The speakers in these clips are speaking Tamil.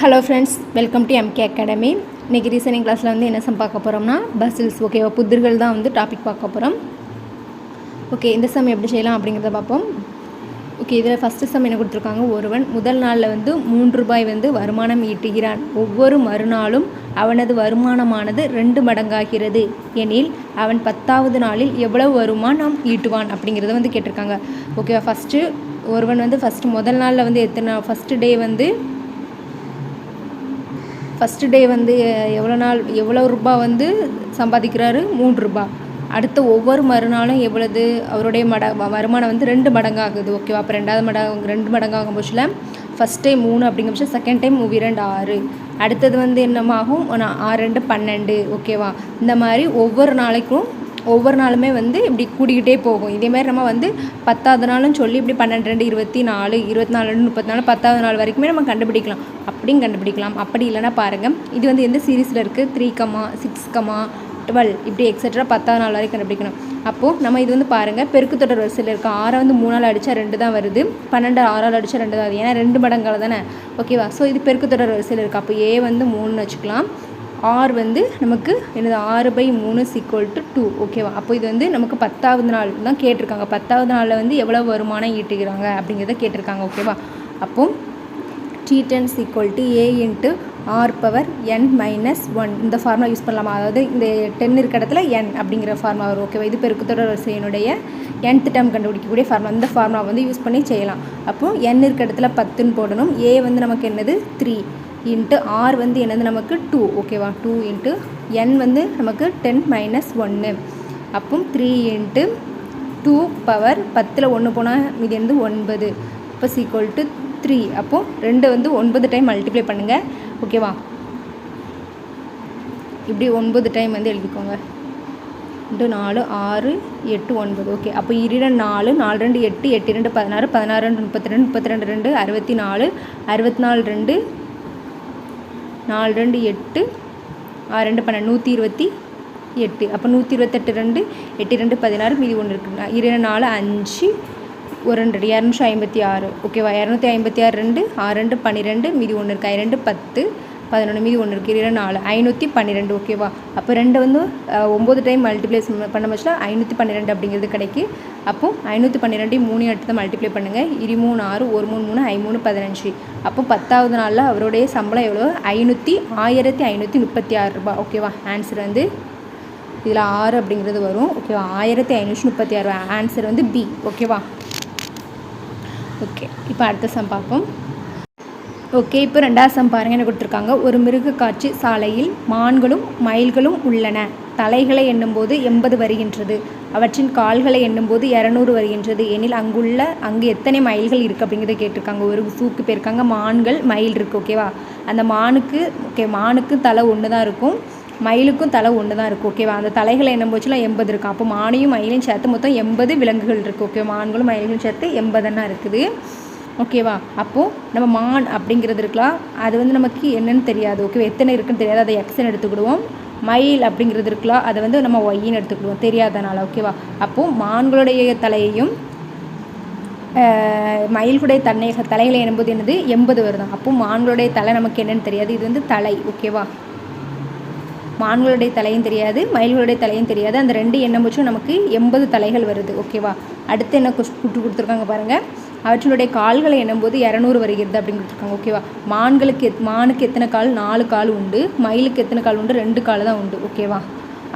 Hello friends, welcome to MK academy. இன்றைக்கி ரீசனிங் கிளாஸில் வந்து என்ன சம் பார்க்க போகிறோம்னா பசில்ஸ். ஓகேவா, புதிர்கள் தான் வந்து டாபிக் பார்க்க போகிறோம். ஓகே, இந்த சம் எப்படி செய்யலாம் அப்படிங்கிறத பார்ப்போம். ஓகே, இதில் ஃபஸ்ட்டு சம் என்ன கொடுத்துருக்காங்க. ஒருவன் முதல் நாளில் வந்து 3 ரூபாய் வந்து வருமானம் ஈட்டுகிறான். ஒவ்வொரு மறுநாளும் அவனது வருமானமானது 2 மடங்காகிறது எனில் அவன் 10வது நாளில் எவ்வளவு வருமானம் ஈட்டுவான் அப்படிங்கிறத வந்து கேட்டிருக்காங்க. ஓகேவா, ஒருவன் வந்து முதல் நாளில் வந்து ஃபஸ்ட்டு டே வந்து எவ்வளோ ரூபா வந்து சம்பாதிக்கிறாரு? 3 ரூபா. அடுத்த ஒவ்வொரு மறுநாளும் எவ்வளவு அவருடைய வருமானம் வந்து 2 மடங்காகுது. ஓகேவா, அப்போ 2 மடங்காகும் பட்சத்தில் ஃபஸ்ட் டைம் 3 அப்படிங்கிற பட்சம் செகண்ட் டைம் 2 6, அடுத்தது வந்து என்னமாகும் 6 2 12. ஓகேவா, இந்த மாதிரி ஒவ்வொரு நாளுமே வந்து இப்படி கூடிக்கிட்டே போகும். இதேமாதிரி நம்ம வந்து 10வது நாளும் சொல்லி இப்படி 12 2 24 24 2 34 10வது நாள் வரைக்குமே நம்ம கண்டுபிடிக்கலாம். அப்படி இல்லைன்னா பாருங்கள், இது வந்து எந்த சீரீஸில் இருக்குது? 3, 6, 12 இப்படி எக்ஸெட்ரா 10வது நாள் வரைக்கும் கண்டுபிடிக்கணும். அப்போது நம்ம இது வந்து பாருங்கள், பெருக்குத்தொடர் வரிசையில் இருக்குது. 6 வந்து 3ஆல் அடித்தா 2 தான் வருது, 12 6ஆல் அடித்தா 2 தான் வருது, ஏன்னா 2 மடங்கால் தானே. ஓகேவா, ஸோ இது பெருக்குத்தொடர் வரிசையில் இருக்குது. அப்போ ஏ வந்து 3ன்னு வச்சுக்கலாம். ஆர் வந்து நமக்கு என்னது 6/3 = 2. ஓகேவா, அப்போ இது வந்து நமக்கு 10வது நாள் தான் கேட்டிருக்காங்க. 10வது நாளில் வந்து எவ்வளோ வருமானம் ஈட்டுகிறாங்க அப்படிங்கிறத கேட்டிருக்காங்க. ஓகேவா, அப்போ T10 = A × r⁻n−1 இந்த ஃபார்முலா யூஸ் பண்ணலாமா? அதாவது இந்த 10 இருக்க இடத்துல n அப்படிங்கிற ஃபார்முலா வரும். ஓகேவா, இது பெருக்குத்தொடர் வரிசையினுடைய nth டேர்ம் கண்டுபிடிக்கக்கூடிய ஃபார்முலா. இந்த ஃபார்முலா வந்து யூஸ் பண்ணி செய்யலாம். அப்போது n இருக்க இடத்துல 10ன்னு போடணும். A வந்து நமக்கு என்னது 3 × r வந்து என்னது நமக்கு 2. ஓகேவா, 2 × n வந்து நமக்கு 10−1. அப்போ 3 × 2 பவர் 10ல் 1 போனால் இது வந்து 9. இப்போ = 3. அப்போது 2 வந்து 9 டைம் மல்டிப்ளை பண்ணுங்கள். ஓகேவா, இப்படி 9 டைம் வந்து எழுதிக்கோங்க. 2 4 6 8 9. ஓகே, அப்போ 2 4 4 2 8 8 2 16 16 2 32 32 2 64 64 2 4 2 8 6 2 12 128. அப்போ 128 2 8 2 16 மீதி 1 இருக்குங்க. 2 4 5 1 2 256. ஓகேவா, 256 2 6 2 12 மீதி 1 இருக்குது. 2 10 11 மீதி 1 இருக்குது. 2 4 512. ஓகேவா, அப்போ 2 வந்து 9 டைம் மல்டிப்ளை பண்ண வச்சுட்டா 512 அப்படிங்கிறது கிடைக்கு. அப்போது 512 3 எடுத்து மல்டிப்ளை பண்ணுங்கள். 23 6 1 3 3 15. அப்போ 10வது நாளில் அவருடைய சம்பளம் எவ்வளோ? 1536 ரூபா. ஓகேவா, ஆன்சர் வந்து இதில் 6 அப்படிங்கிறது வரும். ஓகேவா, 1536 ஆன்சர் வந்து பி. ஓகேவா, ஓகே, இப்போ அடுத்த சம் பார்ப்போம். ஓகே, இப்போ 2வது சம் பாருங்கள், என்ன கொடுத்துருக்காங்க. ஒரு மிருக காட்சி சாலையில் மான்களும் மயில்களும் உள்ளன. தலைகளை எண்ணும்போது 80 வருகின்றது. அவற்றின் கால்களை எண்ணும்போது 200 வருகின்றது எனில் அங்கு எத்தனை மயில்கள் இருக்குது அப்படிங்கிறத கேட்டிருக்காங்க. ஒரு சூக்கு போயிருக்காங்க, மான்கள் மயில் இருக்குது. ஓகேவா, அந்த மானுக்கு தலை 1 தான் இருக்கும், மயிலுக்கும் தலை 1 தான் இருக்குது. ஓகேவா, அந்த தலைகளை எண்ணும் போச்சுலாம் 80 இருக்கும். அப்போ மானையும் மயிலையும் சேர்த்து மொத்தம் 80 விலங்குகள் இருக்குது. ஓகே, மான்களும் மயில்களும் சேர்த்து 80 இருக்குது. ஓகேவா, அப்போது நம்ம மான் அப்படிங்கிறது இருக்கலாம், அது வந்து நமக்கு என்னன்னு தெரியாது. ஓகேவா, எத்தனை இருக்குன்னு தெரியாது, அதை எக்ஸ்ன்னு எடுத்துக்கிடுவோம். மயில் அப்படிங்கிறது இருக்கலாம், அதை வந்து நம்ம ஒய்ன்னு எடுத்துக்கிடுவோம், தெரியாதனால. ஓகேவா, அப்போது மான்களுடைய தலையையும் மயில்களுடைய தலைகளை எண்ணும்போது என்னது 80 வருதான். அப்போது மான்களுடைய தலை நமக்கு என்னென்னு தெரியாது, இது வந்து தலை. ஓகேவா, மான்களுடைய தலையும் தெரியாது, மயில்களுடைய தலையும் தெரியாது. அந்த 2 எண்ணம் வச்சும் நமக்கு 80 தலைகள் வருது. ஓகேவா, அடுத்து என்ன கொடுத்துருக்காங்க பாருங்கள். அவற்றினுடைய கால்களை எண்ணும்போது 200 வருகிறது அப்படின்னு கொடுத்துருக்காங்க. ஓகேவா, மானுக்கு எத்தனை கால்? 4 கால் உண்டு. மயிலுக்கு எத்தனை கால் உண்டு? 2 கால் தான் உண்டு. ஓகேவா,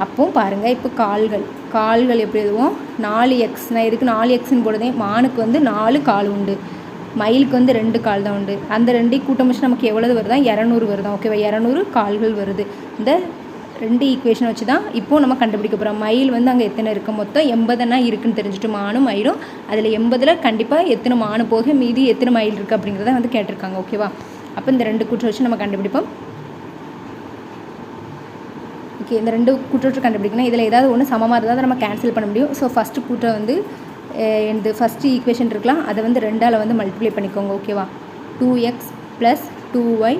அப்போது பாருங்கள், இப்போ கால்கள் எப்படி எதுவும் 4x, நான் இதுக்கு 4xன்னு போடுதேன். மானுக்கு வந்து 4 கால் உண்டு, மயிலுக்கு வந்து 2 கால் தான் உண்டு. அந்த 2 கூட்டம் வச்சு நமக்கு எவ்வளவு வருதா? 200 வருதான். ஓகேவா, 200 கால்கள் வருது. இந்த 2 ஈக்குவேஷன் வச்சு தான் இப்போது நம்ம கண்டுபிடிக்க போகிறோம். மயில் வந்து அங்கே எத்தனை இருக்குது? மொத்தம் 80 இருக்குன்னு தெரிஞ்சுட்டு மானும் மயிலும் அதில் 80ல் கண்டிப்பாக எத்தனை மானு போக மீதி எத்தனை மயில் இருக்குது அப்படிங்கிறத வந்து கேட்டிருக்காங்க. ஓகேவா, அப்போ இந்த 2 கூற்றை வச்சு நம்ம கண்டுபிடிப்போம். ஓகே, இந்த 2 கூற்று கண்டுபிடிக்கணும். இதில் ஏதாவது ஒன்று சமமாக இருந்தால் நம்ம கேன்சல் பண்ண முடியும். ஸோ ஃபஸ்ட்டு கூற்றை வந்து இந்த ஃபஸ்ட்டு ஈக்குவேஷன் இருக்கலாம், அதை வந்து 2ஆல் வந்து மல்டிப்ளை பண்ணிக்கோங்க. ஓகேவா, 2x + 2y,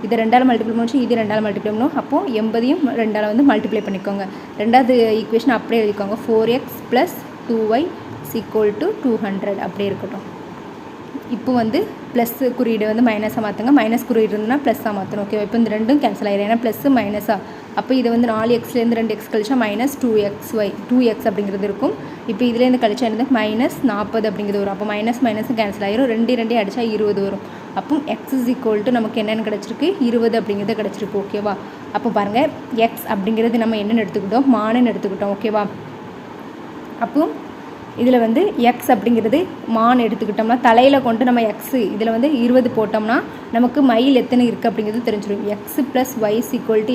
இது 2ஆல் மல்டிப்ளை பண்ணி இது 2ஆல் மல்டிப்ளை பண்ணணும். அப்போது 80யும் 2ஆல் வந்து மல்டிப்ளை பண்ணிக்கோங்க. 2வது ஈக்குவேஷன் அப்படியே எழுதிக்கோங்க. 4x + 2y = 200 அப்படியே இருக்கட்டும். இப்போ வந்து ப்ளஸ் குறியீடு வந்து மைனஸாக மாற்றுங்க, மைனஸ் குறியீடு இருந்ததுன்னா ப்ளஸ்ஸாக மாற்றணும். ஓகே, இப்போ இந்த ரெண்டும் கேன்சல் ஆகிடும், ஏன்னா ப்ளஸ்ஸு மைனஸாக. அப்போ இது வந்து 4xலேருந்து 2x கழிச்சா -2xy அப்படிங்கிறது இருக்கும். இப்போ இதுலேருந்து கழிச்சா என்னது -40 அப்படிங்கிறது வரும். அப்போ மைனஸ் மைனஸும் கேன்சல் ஆகிரும், 2 அடித்தா 20 வரும். அப்போ x நமக்கு என்னென்னு கிடச்சிருக்கு 20 அப்படிங்கிறது கிடச்சிருக்கு. ஓகேவா? அப்போ பாருங்கள், எக்ஸ் அப்படிங்கிறது நம்ம என்னென்னு எடுத்துக்கிட்டோம், மானுன்னு எடுத்துக்கிட்டோம். ஓகேவா? அப்போ இதில் வந்து எக்ஸ் அப்படிங்கிறது மான் எடுத்துக்கிட்டோம்னா தலையில் கொண்டு நம்ம எக்ஸு இதில் வந்து 20 போட்டோம்னா நமக்கு மைல் எத்தனை இருக்குது அப்படிங்கிறது தெரிஞ்சிடும். எக்ஸ் ப்ளஸ் ஒய் =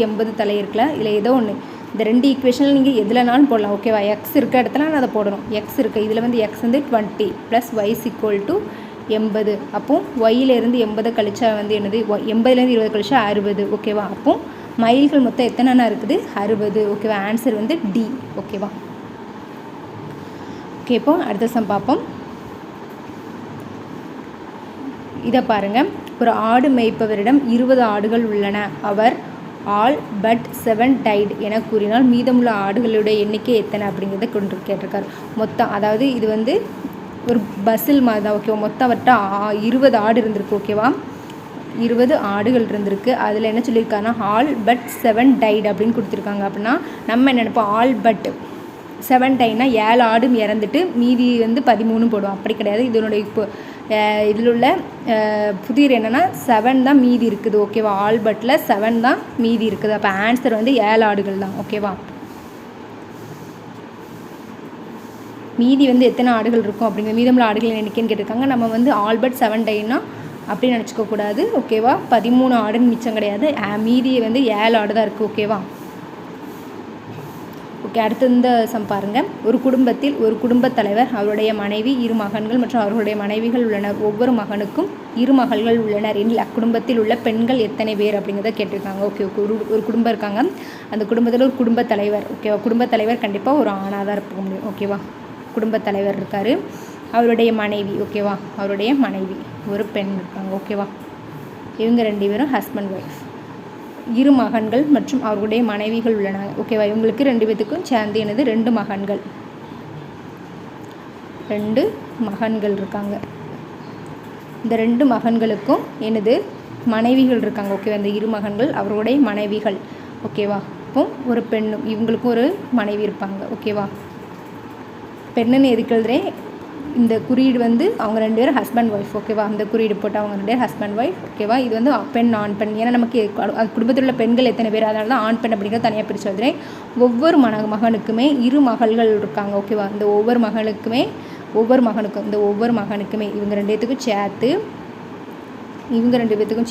80 தலை இருக்குல்ல, இதில் ஏதோ ஒன்று இந்த 2 ஈக்குவேஷனில் நீங்கள் எதுலனாலும் போடலாம். ஓகேவா? எக்ஸ் இருக்க இடத்துல நான் அதை போடணும். எக்ஸ் இருக்குது, இதில் வந்து எக்ஸ் வந்து 20 ப்ளஸ் ஒய் = 80. அப்போது ஒய்யிலேருந்து 80 கழிச்சா வந்து என்னது 80லேருந்து 20 கழிச்சா 60. ஓகேவா? அப்போது மைல்கள் மொத்தம் எத்தனைனா இருக்குது 60. ஓகேவா? ஆன்சர் வந்து டி. ஓகேவா? இப்போ அடுத்த சம் பார்ப்போம். இதை பாருங்கள், ஒரு ஆடு மேய்ப்பவரிடம் 20 ஆடுகள் உள்ளன. அவர் ஆல் பட் 7 டைட் என கூறினால் மீதமுள்ள ஆடுகளுடைய எண்ணிக்கை எத்தனை அப்படிங்கிறத கொண்டு கேட்டிருக்காரு. மொத்தம் அதாவது இது வந்து ஒரு பஸ்ஸில் மாதிரி தான். ஓகேவா? மொத்தம் அவர்கிட்ட 20 ஆடு இருந்திருக்கு. ஓகேவா? 20 ஆடுகள் இருந்திருக்கு. அதில் என்ன சொல்லியிருக்காருன்னா ஆல் பட் 7 டைட் அப்படின்னு கொடுத்துருக்காங்க. அப்படின்னா நம்ம என்ன நினைப்போம், ஆல் பட் 7 டைம்னா 7 ஆடும் இறந்துட்டு மீதி வந்து 13 போடுவோம். அப்படி கிடையாது. இதனுடைய இப்போ இதில் உள்ள புதிர் என்னென்னா 7 தான் மீதி இருக்குது. ஓகேவா? ஆல்பட்டில் 7 தான் மீதி இருக்குது. அப்போ ஆன்சர் வந்து 7 ஆடுகள் தான். ஓகேவா? மீதி வந்து எத்தனை ஆடுகள் இருக்கும் அப்படிங்கிற மீதமுள்ள ஆடுகள் எண்ணிக்கைன்னு கேட்டிருக்காங்க. நம்ம வந்து ஆல்பட் 7 டைம்னா அப்படின்னு நினச்சிக்கக்கூடாது. ஓகேவா? 13 ஆடுன்னு மிச்சம் கிடையாது, மீதி வந்து 7 ஆடு தான் இருக்குது. ஓகேவா? ஓகே, அடுத்து இந்த சம் பாருங்கள். ஒரு குடும்பத்தில் ஒரு குடும்பத் தலைவர், அவருடைய மனைவி, 2 மகன்கள் மற்றும் அவர்களுடைய மனைவிகள் உள்ளனர். ஒவ்வொரு மகனுக்கும் 2 மகள்கள் உள்ளனர் எனில் அக்குடும்பத்தில் உள்ள பெண்கள் எத்தனை பேர் அப்படிங்கிறத கேட்டிருக்காங்க. ஓகே, ஒரு குடும்பம் இருக்காங்க, அந்த குடும்பத்தில் ஒரு குடும்பத் தலைவர். ஓகேவா? குடும்பத் தலைவர் கண்டிப்பாக ஒரு ஆணாக தான் இருக்க முடியும். ஓகேவா? குடும்பத் தலைவர் இருக்கார், அவருடைய மனைவி. ஓகேவா? அவருடைய மனைவி ஒரு பெண் இருக்காங்க. ஓகேவா? இவங்க 2 பேரும் ஹஸ்பண்ட் ஒய்ஃப். 2 மகன்கள் மற்றும் அவர்களுடைய மனைவிகள் உள்ளன. ஓகேவா? இவங்களுக்கு 2 பேத்துக்கும் சேர்ந்து என்னது 2 மகன்கள். 2 மகன்கள் இருக்காங்க. இந்த 2 மகன்களுக்கும் என்னது மனைவிகள் இருக்காங்க. ஓகேவா? இந்த 2 மகன்கள் அவர்களுடைய மனைவிகள். ஓகேவா? இப்போ ஒரு பெண்ணும் இவங்களுக்கும் ஒரு மனைவி இருப்பாங்க. ஓகேவா? பெண்ணுன்னு எதுக்கு எழுதுறேன், இந்த குறியீடு வந்து அவங்க 2 பேரும் ஹஸ்பண்ட் ஒய்ஃப். ஓகேவா? அந்த குறியீடு போட்டு அவங்க 2 பேரும் ஹஸ்பண்ட் ஒய்ஃப். ஓகேவா? இது வந்து பெண் ஆண் பெண், ஏன்னா நமக்கு குடும்பத்தில் உள்ள பெண்கள் எத்தனை பேர், அதனால தான் ஆண் பெண் அப்படிங்கிறத தனியாக பிரித்து எழுதுறேன். ஒவ்வொரு மகனுக்குமே 2 மகள்கள் இருக்காங்க. ஓகேவா? இந்த ஒவ்வொரு மகனுக்கும் இந்த ஒவ்வொரு மகனுக்குமே இவங்க 2 பேத்துக்கும் சேர்த்து இவங்க 2 பேத்துக்கும்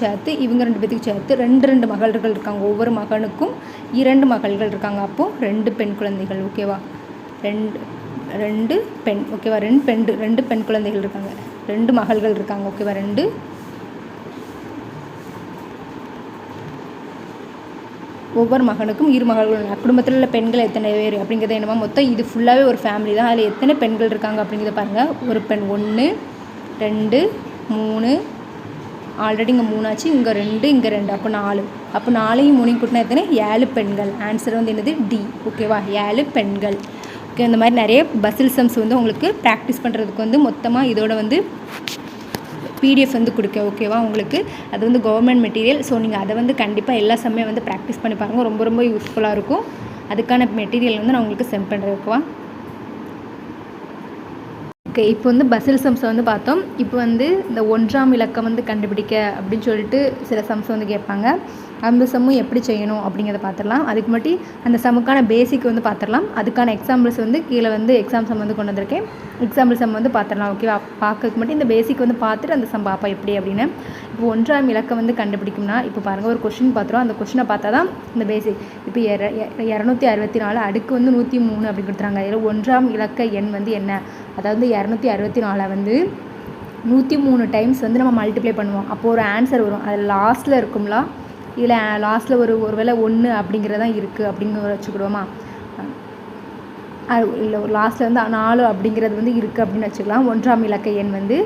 சேர்த்து 2 மகள்கள் இருக்காங்க. ஒவ்வொரு மகனுக்கும் 2 மகள்கள் இருக்காங்க. அப்போது 2 பெண் குழந்தைகள். ஓகேவா? 2 பெண். ஓகேவா? 2 பெண் குழந்தைகள் இருக்காங்க, 2 மகள்கள் இருக்காங்க. ஓகேவா? 2 ஒவ்வொரு மகனுக்கும் 2 மகள்கள். குடும்பத்தில் உள்ள பெண்கள் எத்தனை பேர் அப்படிங்கிறது என்னமா மொத்தம் இது ஃபுல்லாகவே ஒரு ஃபேமிலி தான். அதில் எத்தனை பெண்கள் இருக்காங்க அப்படிங்கிறத பாருங்கள். ஒரு பெண் 1 2 3, ஆல்ரெடி இங்கே 3 ஆச்சு, இங்கே 2 இங்கே 2, அப்போ 4. அப்போ 4ஐயும் 3ஐயும் கூட்டினா எத்தனை 7 பெண்கள். ஆன்சர் வந்து என்னது டி. ஓகேவா? 7 பெண்கள். ஓகே, இந்த மாதிரி நிறைய பசில் சம்ஸ் வந்து உங்களுக்கு ப்ராக்டிஸ் பண்ணுறதுக்கு வந்து மொத்தமாக இதோட வந்து பிடிஎஃப் வந்து கொடுக்க. ஓகேவா? உங்களுக்கு அது வந்து கவர்மெண்ட் மெட்டீரியல். ஸோ நீங்கள் அதை வந்து கண்டிப்பாக எல்லா சமயம் வந்து ப்ராக்டிஸ் பண்ணி பாருங்கள், ரொம்ப ரொம்ப யூஸ்ஃபுல்லாக இருக்கும். அதுக்கான மெட்டீரியல் வந்து நான் உங்களுக்கு சென்ட் பண்ணுறேன். ஓகேவா? ஓகே, இப்போ வந்து பசில் சம்ஸை வந்து பார்த்தோம். இப்போ வந்து இந்த 1ஆம் இலக்கம் வந்து கண்டுபிடிக்க அப்படின்னு சொல்லிட்டு சில சம்ஸ் வந்து கேட்பாங்க. அந்த சம்மும் எப்படி செய்யணும் அப்படிங்கிறத பார்த்துடலாம். அதுக்கு மட்டும் அந்த சம்முக்கான பேசிக் வந்து பார்த்துடலாம். அதுக்கான எக்ஸாம்பிள்ஸ் வந்து கீழே வந்து எக்ஸாம் சம் வந்து கொண்டு வந்திருக்கேன். எக்ஸாம்பிள் சம் வந்து பார்த்துடலாம். ஓகேவா? பார்க்கறதுக்கு மட்டும் இந்த பேசிக் வந்து பார்த்துட்டு அந்த சம் பார்ப்போம் எப்படி அப்படின்னு. இப்போ 1ஆம் இலக்கம் வந்து கண்டுபிடிக்கும்னா இப்போ பாருங்கள், ஒரு கொஸ்டின் பார்த்துருவோம். அந்த கொஸ்டினை பார்த்தா தான் இந்த பேசிக். இப்போ 264 அடுக்கு வந்து 103 அப்படி கொடுத்துறாங்க. இதில் 1ஆம் இலக்க எண் வந்து என்ன, அதாவது 264 வந்து 103 டைம்ஸ் வந்து நம்ம மல்டிப்ளை பண்ணுவோம். அப்போது ஒரு ஆன்சர் வரும். அதில் லாஸ்ட்டில் இருக்கும்ல, இதில் லாஸ்ட்டில் ஒரு வேளை 1 அப்படிங்கிறதான் இருக்குது அப்படிங்கிற வச்சுக்கிடுவோமா, இல்லை லாஸ்ட்டில் வந்து 4 அப்படிங்கிறது வந்து இருக்குது அப்படின்னு வச்சுக்கலாம். 1ஆம் இலக்க எண் வந்து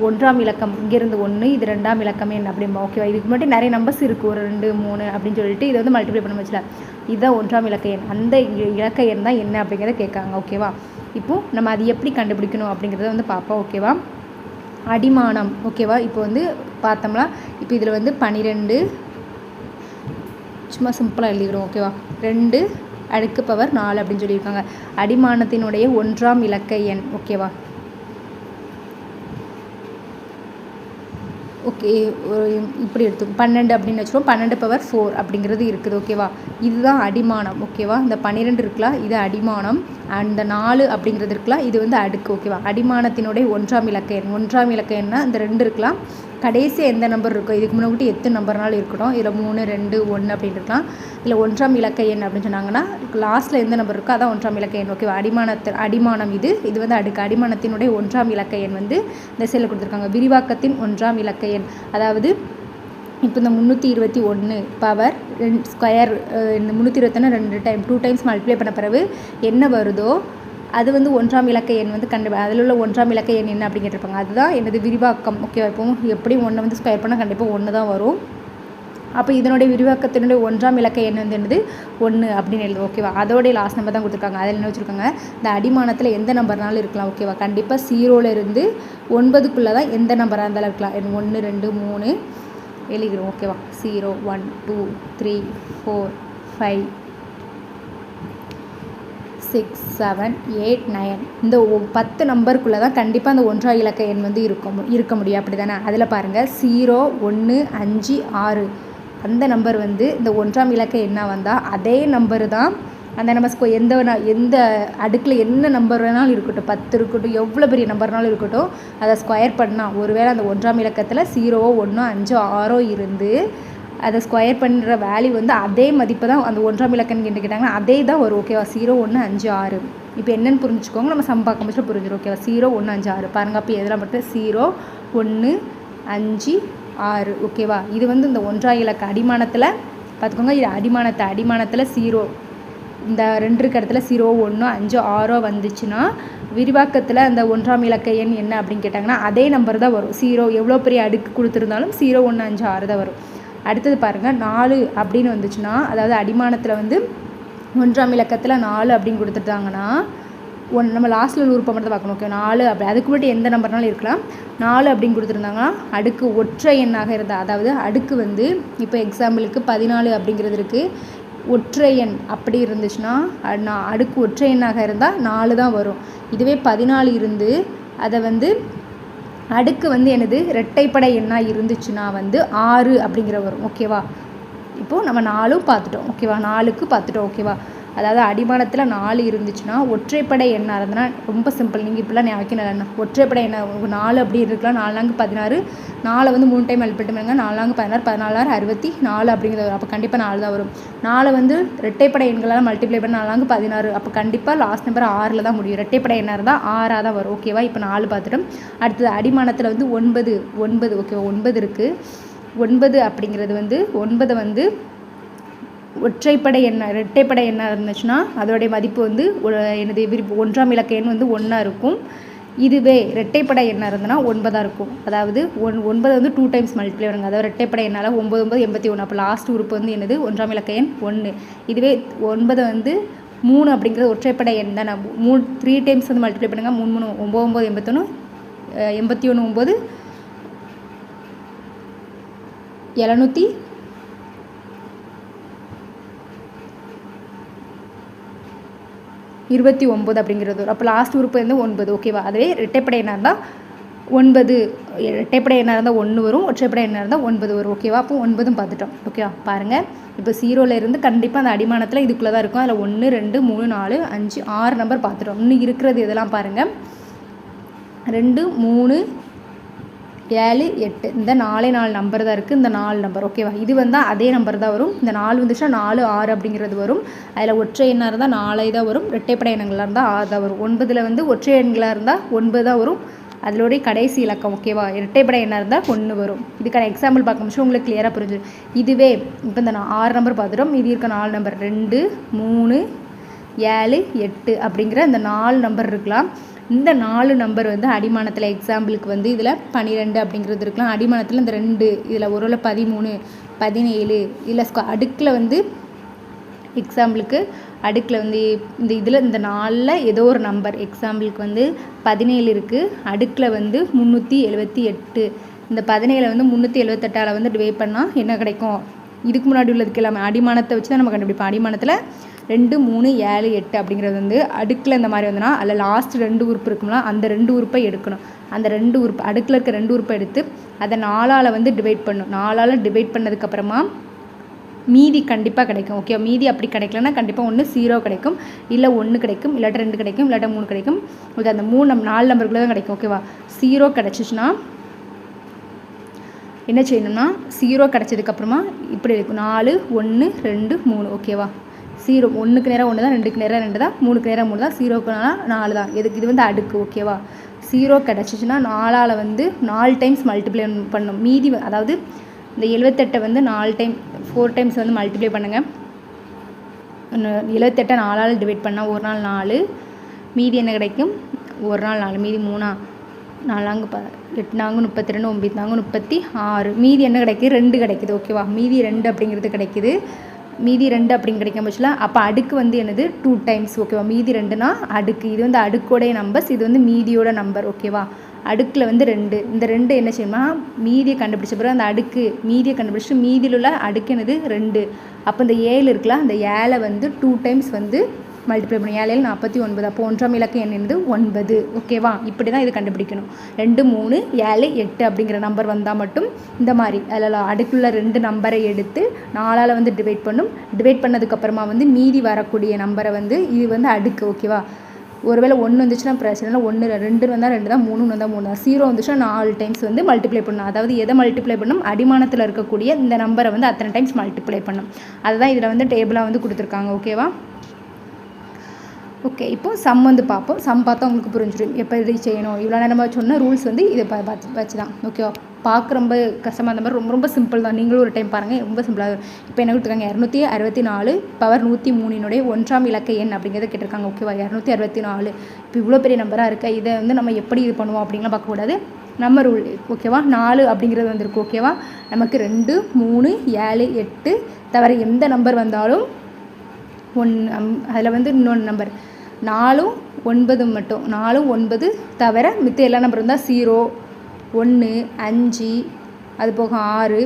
1ஆம் இலக்கம் இங்கேருந்து 1, இது 2ஆம் இலக்கம் எண் அப்படிம்பா. ஓகேவா? இதுக்கு மட்டும் நிறைய நம்பர்ஸ் இருக்குது, ஒரு 2 3 அப்படின்னு சொல்லிட்டு இதை வந்து மல்டிப்ளை பண்ண வச்சுல, இதுதான் 1ஆம் இலக்க எண். அந்த இலக்க எண் தான் என்ன அப்படிங்கிறத கேட்காங்க. ஓகேவா? இப்போது நம்ம அது எப்படி கண்டுபிடிக்கணும் அப்படிங்கிறத வந்து பார்ப்போம். ஓகேவா? அடிமானம். ஓகேவா? இப்போ வந்து பார்த்தோம்னா இப்போ இதில் வந்து 12 சும்மா சிம்பிளாக எழுதிக்கிறோம். ஓகேவா? 2 அடுக்கு பவர் 4 அப்படின்னு சொல்லியிருக்காங்க. அடிமானத்தினுடைய 1ஆம் இலக்க எண். ஓகேவா? ஓகே, இப்படி எடுத்து 12 அப்படின்னு வச்சுருவோம். 12^4 அப்படிங்கிறது இருக்குது. ஓகேவா? இதுதான் அடிமானம். ஓகேவா? இந்த 12 இருக்கலாம், இது அடிமானம். அந்த 4 அப்படிங்கிறது இருக்கலாம், இது வந்து அடுக்கு. ஓகேவா? அடிமானத்தினுடைய 1ஆம் இலக்க எண். 1ஆம் இலக்க எண்ணா இந்த 2 இருக்கலாம். கடைசி எந்த நம்பர் இருக்கோ, இதுக்கு முன்னாடி எத்தனை நம்பர்னாலும் இருக்கட்டும். இதில் 3, 2, 1 அப்படின்னு இருக்கலாம். இதில் 1ஆம் இலக்க எண் அப்படின்னு சொன்னாங்கன்னா லாஸ்ட்டில் எந்த நம்பர் இருக்கோ அதான் 1ஆம் இலக்க எண். ஓகேவா? அடிமானம் இது வந்து அடுக்கு. அடிமானத்தினுடைய 1ஆம் இலக்க எண் வந்து இந்த செல்லில் கொடுத்துருக்காங்க. விரிவாக்கத்தின் 1ஆம் இலக்க எண். அதாவது இப்போ இந்த 321 பவர் ஸ்கொயர், இந்த 321 2 டைம்ஸ் மல்டிப்ளை பண்ண பிறகு என்ன வருதோ அது வந்து 1ஆம் இலக்க எண் வந்து அதில் உள்ள 1ஆம் இலக்க எண் என்ன அப்படின்னு கேட்டிருப்பாங்க. அதுதான் எனது விரிவாக்கம். ஓகேவா? இப்போ எப்படியும் 1 வந்து ஸ்கொயர் பண்ணால் கண்டிப்பாக 1 தான் வரும். அப்போ இதனுடைய விரிவாக்கத்தினுடைய 1ஆம் இலக்க எண் வந்து என்னது 1 அப்படின்னு எழுது. ஓகேவா? அதோடைய லாஸ்ட் நம்பர் தான் கொடுத்துருக்காங்க. அதில் என்ன வச்சுருக்காங்க, இந்த அடிமானத்தில் எந்த நம்பர்னாலும் இருக்கலாம். ஓகேவா? கண்டிப்பாக 0லேருந்து 9க்குள்ளே தான் எந்த நம்பராக இருந்தாலும் இருக்கலாம். 1, 2, 3 எழுதிக்கிறோம். ஓகேவா? 0, 1, 2, 3, 4, 5, 6, 7, 8, 9 இந்த 10 நம்பருக்குள்ளே தான் கண்டிப்பாக அந்த 1ஆம் இலக்க எண் வந்து இருக்க முடியும். அப்படி தானே? அதில் பாருங்கள் 0, 1, 5, 6 அந்த நம்பர் வந்து இந்த 1ஆம் இலக்க எண்ணாக வந்தால் அதே நம்பரு தான் அந்த நம்பர் எந்த அடுக்கில் என்ன நம்பர் வேணாலும் இருக்கட்டும், 10 இருக்கட்டும், எவ்வளோ பெரிய நம்பர்னாலும் இருக்கட்டும், அதை ஸ்கொயர் பண்ணால் ஒருவேளை அந்த 1ஆம் இலக்கத்தில் 0, 1, 5, 6 இருந்து அதை ஸ்கொயர் பண்ணுற வேல்யூ வந்து அதே மதிப்பு தான் அந்த 1ஆம் இலக்கன்னு கேட்டாங்கன்னா அதே தான் வரும். ஓகேவா? 0, 1, 5, 6 இப்போ என்னென்னு புரிஞ்சுக்கோங்க. நம்ம சம் பார்க்க முடிச்சு புரிஞ்சிடும். ஓகேவா? 0, 1, 5, 6 பாருங்கள். அப்போ எதெல்லாம் மட்டும் 0, 1, 5, 6. ஓகேவா? இது வந்து இந்த 1ஆம் இலக்க அடிமானத்தில் பார்த்துக்கோங்க. இது அடிமானத்தில் 0 இந்த 2 இருக்க இடத்துல 0, 1, 5, 6 வந்துச்சுன்னா விரிவாக்கத்தில் அந்த 1ஆம் இலக்க எண் என்ன அப்படின்னு கேட்டாங்கன்னா அதே நம்பர் தான் வரும். 0 எவ்வளோ பெரிய அடுக்கு கொடுத்துருந்தாலும் 0, 1, 5, 6 தான் வரும். அடுத்தது பாருங்கள் 4 அப்படின்னு வந்துச்சுன்னா, அதாவது அடிமானத்தில் வந்து 1ஆம் இலக்கத்தில் 4 அப்படின்னு கொடுத்துட்டாங்கன்னா நம்ம லாஸ்ட்டில் ஒரு உறுப்பை மட்டும் பார்க்கணும். ஓகே? 4 அப்படி அதுக்கு மட்டும் எந்த நம்பர்னாலும் இருக்கலாம். 4 அப்படின்னு கொடுத்துருந்தாங்கன்னா அடுக்கு ஒற்றை எண்ணாக இருந்தால், அதாவது அடுக்கு வந்து இப்போ எக்ஸாம்பிளுக்கு 14 அப்படிங்கிறது இருக்குது. ஒற்றை எண் அப்படி இருந்துச்சுன்னா அடுக்கு ஒற்றை எண்ணாக இருந்தால் 4 தான் வரும். இதுவே 14 இருந்து அதை வந்து அடுக்கு வந்து என்னது இரட்டைப்படை எண்ணாக இருந்துச்சுன்னா வந்து 6 அப்படிங்கிற வரும். ஓகேவா? இப்போது நம்ம 4 பார்த்துட்டோம். ஓகேவா? 4க்கு பார்த்துட்டோம். ஓகேவா? அதாவது அடிமானத்தில் 4 இருந்துச்சுன்னா ஒற்றைப்படை எண்ணாக இருந்ததுன்னா ரொம்ப சிம்பிள். நீங்கள் இப்படிலாம் வைக்கணும். ஒற்றைப்படை எண்ணாக 4 அப்படி இருக்கலாம். 4 16 4 வந்து 3 டைம் மல்டிப்ளை பண்ணுங்க. 4 16 14 64 அப்படிங்கிறது வரும். அப்போ கண்டிப்பாக 4 தான் வரும். 4 வந்து இரட்டைப்படை எண்களால் மல்டிப்ளை பண்ண 4 16 அப்போ கண்டிப்பாக லாஸ்ட் நம்பர் 6ல் தான் முடியும். இரட்டைப்படை எண்ணாக இருந்தால் 6ஆக தான் வரும். ஓகேவா? இப்போ 4 பார்த்துட்டோம். அடுத்தது அடிமானத்தில் வந்து 9 ஓகேவா? 9 இருக்குது. 9 அப்படிங்கிறது வந்து 9 வந்து ஒற்றைப்படை எண்ணாக இரட்டைப்படை எண்ணாக இருந்துச்சுன்னா அதோடைய மதிப்பு வந்து எனது 1ஆம் இலக்க எண் வந்து 1ஆக இருக்கும். இதுவே இரட்டைப்படை எண்ணாக இருந்ததுன்னா 9ஆக இருக்கும். அதாவது 9 வந்து 2 டைம்ஸ் மல்டிப்ளை பண்ணுங்க. அதாவது இரட்டைப்படை எண்ணால் 9, 9, 81. அப்போ லாஸ்ட் உறுப்பு வந்து என்னது 1ஆம் இலக்க எண் 1. இதுவே 9 வந்து 3 அப்படிங்கிறது ஒற்றைப்படை எண் தான். 3 டைம்ஸ் வந்து மல்டிப்ளை பண்ணுங்கள். 3 3 9 9 81 81 9 729 அப்படிங்கிறது வரும். அப்போ லாஸ்ட் உறுப்பு வந்து 9. ஓகேவா? அதுவே இரட்டைப்படை எண்ணாக இருந்தால் 9. இரட்டைப்படை எண்ணாக இருந்தால் 1 வரும். ஒற்றைப்படை எண்ணாக இருந்தால் 9 வரும். ஓகேவா? அப்போ 9 பார்த்துட்டோம். ஓகேவா? பாருங்கள். இப்போ 0லேருந்து கண்டிப்பாக அந்த அடிமானத்தில் இதுக்குள்ளே தான் இருக்கும். அதில் 1, 2, 3, 4, 5, 6 நம்பர் பார்த்துட்டோம். இன்னும் இருக்கிறது இதெல்லாம் பாருங்கள். 2, 3, 7, 8 இந்த 4 நம்பர் தான் இருக்குது. இந்த 4 நம்பர். ஓகேவா? இது வந்தால் அதே நம்பர் தான் வரும். இந்த 4 வந்துச்சுன்னா 4, 6 அப்படிங்கிறது வரும். அதில் ஒற்றை எண்ணாக இருந்தால் 4 தான் வரும். இரட்டைப்படை எண்ணங்களாக இருந்தால் 6 தான் வரும். 9ல் வந்து ஒற்றை எண்களாக இருந்தால் 9 தான் வரும். அதோடைய கடைசி இலக்கம். ஓகேவா? இரட்டைப்படை எண்ணாக இருந்தால் 1 வரும். இதுக்கான எக்ஸாம்பிள் பார்க்க முடிச்சு உங்களுக்கு கிளியராக புரிஞ்சிடும். இதுவே இப்போ இந்த 6 நம்பர் பார்த்துட்டோம். இது இருக்க 4 நம்பர் 2, 3, 7, 8 அப்படிங்கிற இந்த 4 நம்பர் இருக்கலாம். இந்த 4 நம்பர் வந்து அடிமானத்தில் எக்ஸாம்பிளுக்கு வந்து இதில் 12 அப்படிங்கிறது இருக்கலாம். அடிமானத்தில் இந்த 2 இதில் ஒருவேளை 13, 17 இதில் அடுக்கில் வந்து எக்ஸாம்பிளுக்கு அடுக்கில் வந்து இந்த 4ல் ஏதோ ஒரு நம்பர், எக்ஸாம்பிளுக்கு வந்து 17 இருக்குது, அடுக்கில் வந்து 378. இந்த 17 வந்து 378ஆல் வந்து டிவைட் பண்ணால் என்ன கிடைக்கும்? இதுக்கு முன்னாடி உள்ளதுக்கு எல்லாமே அடிமானத்தை வச்சு தான் நம்ம கண்டுபிடிப்போம். அடிமானத்தில் 2, 3, 7, 8 அப்படிங்கிறது வந்து அடுக்கில் இந்த மாதிரி வந்துன்னா அதில் லாஸ்ட் 2 உறுப்பு இருக்கும்ல, அந்த 2 உறுப்பை எடுக்கணும். அந்த 2 உறுப்பு அடுக்கில் இருக்க 2 உறுப்பை எடுத்து அதை 4ஆல் வந்து டிவைட் பண்ணணும். 4ஆல் டிவைட் பண்ணதுக்கப்புறமா மீதி கண்டிப்பாக கிடைக்கும். ஓகே, மீதி அப்படி கிடைக்கலன்னா கண்டிப்பாக ஒன்று 0 கிடைக்கும், இல்லை 1 கிடைக்கும், இல்லாட்ட 2 கிடைக்கும், இல்லாட்ட 3 கிடைக்கும். ஓகே, அந்த 4 நம்பருக்குள்ளே தான் கிடைக்கும். ஓகேவா, 0 கிடச்சிச்சுன்னா என்ன செய்யணும்னா 0 கிடச்சதுக்கப்புறமா இப்படி இருக்கும் 4, 1, 2, 3. ஓகேவா, 0 1க்கு நேரம் 1 தான், 2க்கு நேரம் 2 தான், 3க்கு நேரம் 3 தான், 0க்கு நேரம் 4 தான். இது வந்து அடுக்கு. ஓகேவா, 0 கிடச்சிச்சுன்னா 4ஆல் வந்து 4 டைம்ஸ் மல்டிப்ளை பண்ணணும். மீதி அதாவது இந்த 78 வந்து 4 டைம்ஸ் வந்து மல்டிப்ளை பண்ணுங்கள். 78 4ஆல் டிவைட் பண்ணால் ஒரு நாள் 4, மீதி என்ன கிடைக்கும்? ஒரு நாள் 4, மீதி 3, 4 8 32 9 36, மீதி என்ன கிடைக்குது? 2 கிடைக்குது. ஓகேவா, மீதி 2 அப்படிங்கிறது கிடைக்குது. மீதி 2 அப்படின்னு கிடைக்கும் பட்சத்தில் அப்போ அடுக்கு வந்து என்னது 2 டைம்ஸ். ஓகேவா, மீதி 2னா அடுக்கு. இது வந்து அடுக்கோடைய நம்பர்ஸ், இது வந்து மீதியோட நம்பர். ஓகேவா, அடுக்கில் வந்து 2. இந்த 2 என்ன செய்யணும்னா மீதியை கண்டுபிடிச்ச பிறகு அந்த அடுக்கு மீதியை கண்டுபிடிச்சிட்டு மீதியில் உள்ள அடுக்கு என்னது 2. அப்போ இந்த 7 இருக்குல்ல, அந்த 7 வந்து 2 டைம்ஸ் வந்து மல்டிப்ளை பண்ணி 7 49. அப்போ 1ஆம் இலக்க எண் என்னது 9. ஓகேவா, இப்படி தான் இது கண்டுபிடிக்கணும். 2, 3, 7, 8 அப்படிங்கிற நம்பர் வந்தால் மட்டும் இந்த மாதிரி அதில் அடுக்குள்ள 2 நம்பரை எடுத்து 4ஆல் வந்து டிவைட் பண்ணும். டிவைட் பண்ணதுக்கப்புறமா வந்து மீதி வரக்கூடிய நம்பரை வந்து இது வந்து அடுக்கு. ஓகேவா, ஒருவேளை 1 வந்துச்சுன்னா பிரச்சனை இல்லை, 1 2 வந்தால் 2 தான், 3 வந்தால் 3 தான், 0 வந்துச்சுன்னா 4 டைம்ஸ் வந்து மல்டிப்ளை பண்ணணும். அதாவது எதை மல்டிப்ளை பண்ணணும்? அடிமானத்தில் இருக்கக்கூடிய இந்த நம்பரை வந்து அத்தனை டைம்ஸ் மல்டிப்ளை பண்ணணும். அதுதான் இதில் வந்து டேபிளாக வந்து கொடுத்துருக்காங்க. ஓகேவா, ஓகே, இப்போ சம் வந்து பார்ப்போம். சம் பார்த்தா உங்களுக்கு புரிஞ்சிடும் எப்படி செய்யணும். இவ்வளோ நேரம் சொன்ன ரூல்ஸ் வந்து இதை வச்சு தான். ஓகேவா, பார்க்க ரொம்ப கஷ்டமாக அந்த மாதிரி ரொம்ப சிம்பிள் தான். நீங்களும் ஒரு டைம் பாருங்கள், ரொம்ப சிம்பிளாக. இப்போ என்ன கொடுத்துருக்காங்க? 264 பவர் 103 1ஆம் இலக்க எண் அப்படிங்கிறத கேட்டிருக்காங்க. ஓகேவா, 264 இப்போ இவ்வளோ பெரிய நம்பராக இருக்கா, இதை வந்து நம்ம எப்படி இது பண்ணுவோம் அப்படின்லாம் பார்க்கக்கூடாது. நம்ம ரூல். ஓகேவா, 4 அப்படிங்கிறது வந்துருக்கு. ஓகேவா, நமக்கு 2, 3, 7, 8 தவிர எந்த நம்பர் வந்தாலும் அதில் வந்து இன்னொன்று நம்பர் 4, 9 மட்டும். 4, 9 தவிர மித்த எல்லா நம்பர் இருந்தால் 0, 1, 5, அது போக 6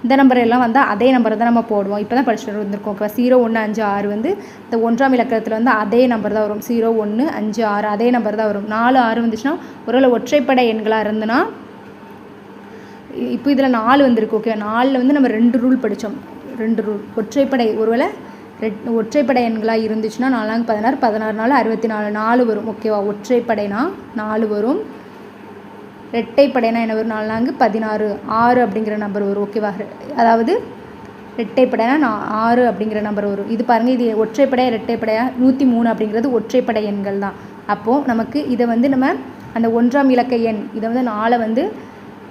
இந்த நம்பர் எல்லாம் வந்தால் அதே நம்பரை தான் நம்ம போடுவோம். இப்போ தான் படிச்சுட்டு வந்திருக்கோம். ஓகே, 0, 1, 5, 6 வந்து இந்த 1ஆம் இலக்கத்தில் வந்து அதே நம்பர் தான் வரும். 0, 1, 5, 6 அதே நம்பர் தான் வரும். 4, 6 வந்துச்சுன்னா ஒருவேளை ஒற்றைப்படை எண்களாக இருந்துன்னா இப்போ இதில் 4 வந்திருக்கு. ஓகே, 4ல் வந்து நம்ம 2 ரூல் படித்தோம். 2 ரூல். ஒற்றைப்படை ஒருவேளை ஒற்றைப்படை எண்களாக இருந்துச்சுன்னா 4 16 16 4 64 4 வரும். ஓகேவா, ஒற்றைப்படைனா 4 வரும். இரட்டைப்படைனா என்ன வரும்? 4 16 6 அப்படிங்கிற நம்பர் வரும். ஓகேவா, அதாவது இரட்டைப்படைனா 6 அப்படிங்கிற நம்பர் வரும். இது பாருங்கள், இது ஒற்றைப்படையா இரட்டைப்படையா? 103 அப்படிங்கிறது ஒற்றைப்படை எண்கள் தான். அப்போது நமக்கு இதை வந்து நம்ம அந்த 1ஆம் இலக்க எண் இதை வந்து 4 வந்து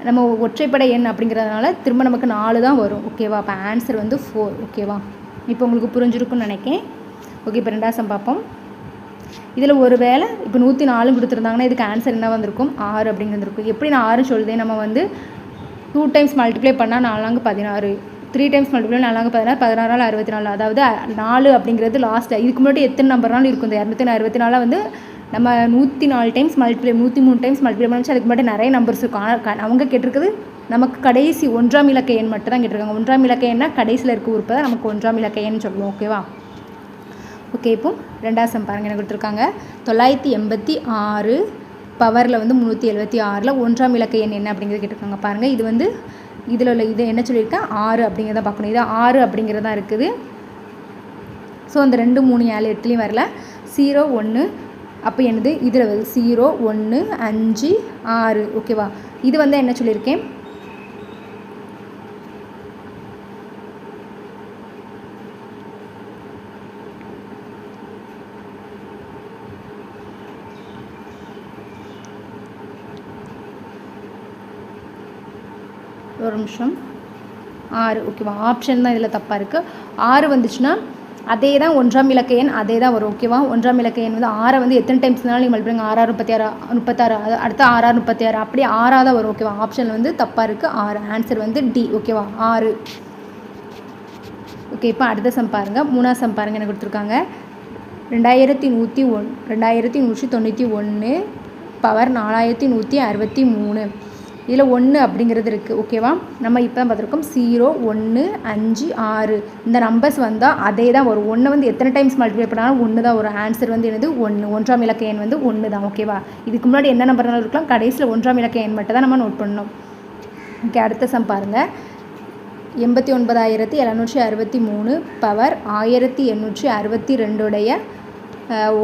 நம்ம ஒற்றைப்படை எண் அப்படிங்கிறதுனால திரும்ப நமக்கு 4 தான் வரும். ஓகேவா, அப்போ ஆன்சர் வந்து 4. ஓகேவா, இப்போ உங்களுக்கு புரிஞ்சிருக்குன்னு நினைக்கிறேன். ஓகே, இப்போ 2ஆம் சம் பார்ப்போம். இதில் ஒரு வேளை இப்போ 104 கொடுத்துருந்தாங்கன்னா இதுக்கு ஆன்சர் என்ன வந்திருக்கும்? 6 அப்படின்னு வந்திருக்கும். எப்படி நான் 6 சொல்லுதேன்? நம்ம வந்து 2 டைம்ஸ் மல்டிப்ளை பண்ணால் 4 16, 3 டைம்ஸ் மல்டிப்ளை 4 16, 16 64. அதாவது 4 அப்படிங்கிறது லாஸ்ட்டில். இதுக்கு முன்னாடி எத்தனை நம்பர்னாலும் இருக்கும். இந்த 264 வந்து நம்ம 104 டைம்ஸ் மல்டிப்ளை 103 டைம்ஸ் மல்டிப்ளை பண்ணிச்சு. அதுக்கு முன்னாடி நிறைய நம்பர்ஸ் இருக்கும். ஆனால் அவங்க கேட்டிருக்குது நமக்கு கடைசி 1ஆம் இலக்க எண் மட்டும் தான் கேட்டிருக்காங்க. 1ஆம் இலக்க எண்ணா கடைசியில் இருக்க உறுப்பு தான் நமக்கு 1ஆம் இலக்க எண் சொல்லுவோம். ஓகேவா, ஓகே, இப்போ 2ஆம் சம் பாருங்கள். என்ன கொடுத்துருக்காங்க? 986 பவரில் வந்து 376ல் 1ஆம் இலக்க எண் என்ன அப்படிங்கிறது கேட்டிருக்காங்க. பாருங்கள், இது வந்து இதில் உள்ள இது என்ன சொல்லியிருக்கேன்? 6 அப்படிங்கிறத பார்க்கணும். இது 6 அப்படிங்கிறதா இருக்குது. ஸோ அந்த 2, 3, 7, 8லேயும் வரல. 0, 1 அப்போ என்னது? இதில் வருது 0, 1, 5, 6. ஓகேவா, இது வந்து என்ன சொல்லியிருக்கேன்? ஒரு நிமிஷம். 6. ஓகேவா, ஆப்ஷன் தான் இதில் தப்பாக இருக்குது. 6 வந்துச்சுன்னா அதே தான் 1ஆம் இலக்க எண் அதே தான் வரும். ஓகேவா, 1ஆம் இலக்க எண் வந்து 6 வந்து எத்தனை டைம்ஸ்னாலும் நீங்கள் மல்டிப்ளை 6 36 அடுத்து 6 36 அப்படி 6 தான் வரும். ஓகேவா, ஆப்ஷனில் வந்து தப்பாக இருக்குது. 6 ஆன்சர் வந்து டி. ஓகேவா, 6. ஓகே, இப்போ அடுத்த சம் பாருங்கள். 3ஆவது சம் பாருங்கள். என்ன கொடுத்துருக்காங்க, 2191 பவர் 4163. இதில் 1 அப்படிங்கிறது இருக்குது. ஓகேவா, நம்ம இப்போ தான் பார்த்துருக்கோம் 0 1 5 6 இந்த நம்பர்ஸ் வந்தால் அதே தான் வரும். 1 வந்து எத்தனை டைம்ஸ் மல்டிப்ளை பண்ணாலும் 1 தான் வரும். ஆன்சர் வந்து என்னது 1. 1ஆம் இலக்க எண் வந்து 1 தான். ஓகேவா, இதுக்கு முன்னாடி என்ன நம்பர்னாலும் இருக்கலாம், கடைசியில் 1ஆம் இலக்க எண் மட்டும் தான் நம்ம நோட் பண்ணணும். ஓகே, அடுத்த சம் பாருங்கள். 89,763 பவர் 1862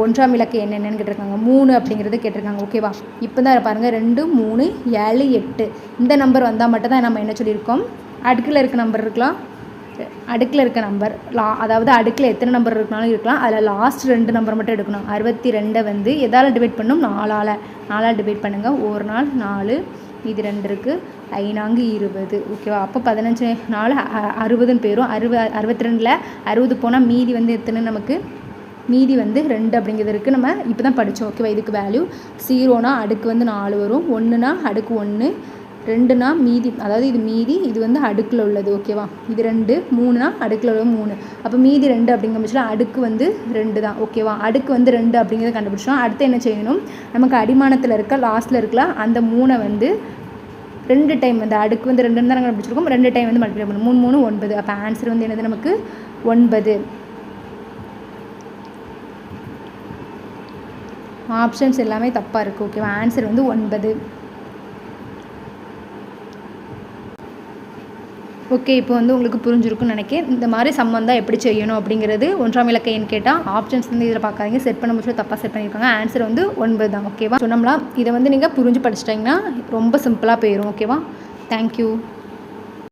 1ஆம் இலக்க எண் என்னன்னு கேட்டிருக்காங்க. 3 அப்படிங்கிறது கேட்டிருக்காங்க. ஓகேவா, இப்போ தான் பாருங்கள் 2 3 7 8 இந்த நம்பர் வந்தால் மட்டும் தான் நம்ம என்ன சொல்லியிருக்கோம், அடுக்கில் இருக்க நம்பர் இருக்கலாம். அடுக்கில் இருக்க நம்பர் அதாவது அடுக்கில் எத்தனை நம்பர் இருக்கனாலும் இருக்கலாம். அதில் லாஸ்ட் 2 நம்பர் மட்டும் எடுக்கணும். 62 வந்து எதால் டிவைட் பண்ணணும், 4ஆல் டிவைட் பண்ணுங்கள். ஒரு நாள் 4, இது 2 இருக்குது, 5 20. ஓகேவா, அப்போ 15 4 60ன்னு போயிடும். 62ல் 60 போனால் மீதி வந்து எத்தனை, நமக்கு மீதி வந்து 2 அப்படிங்கிறது இருக்குது. நம்ம இப்போ தான் படித்தோம். ஓகேவா, இதுக்கு வேல்யூ 0னா அடுக்கு வந்து 4 வரும், 1னா அடுக்கு 1, 2னா மீதி, அதாவது இது மீதி, இது வந்து அடுக்கில் உள்ளது. ஓகேவா, இது 2, 3னா அடுக்கில் உள்ளது 3. அப்போ மீதி 2 அப்படிங்கிற பட்சத்தில் அடுக்கு வந்து 2 தான். ஓகேவா, அடுக்கு வந்து 2 அப்படிங்கிறத கண்டுபிடிச்சோம். அடுத்து என்ன செய்யணும், நமக்கு அடிமானத்தில் இருக்க லாஸ்ட்டில் இருக்கலாம் அந்த 3 வந்து 2 டைம், அந்த அடுக்கு வந்து 2 தான் கண்டுபிடிச்சிருக்கோம், 2 டைம் வந்து மல்டிப்ளை பண்ணணும். 3 3 9. அப்போ ஆன்சர் வந்து என்னது, நமக்கு 9. ஆப்ஷன்ஸ் எல்லாமே தப்பாக இருக்குது. ஓகேவா, ஆன்சர் வந்து 9. ஓகே, இப்போ வந்து உங்களுக்கு புரிஞ்சிருக்குன்னு நினைக்கிறேன். இந்த மாதிரி சம்மந்தம் எப்படி செய்யணும் அப்படிங்கிறது 1ஆம் இலக்க எண் கேட்டால் ஆப்ஷன்ஸ் வந்து இதில் பார்க்காதீங்க. செட் பண்ண முடிச்சு தப்பாக செட் பண்ணியிருக்காங்க. ஆன்சர் வந்து 9 தான். ஓகேவா, சொன்னோம்னா இதை வந்து நீங்கள் புரிஞ்சு படிச்சிட்டிங்கன்னா ரொம்ப சிம்பிளாக போயிடும். ஓகேவா, தேங்க்யூ.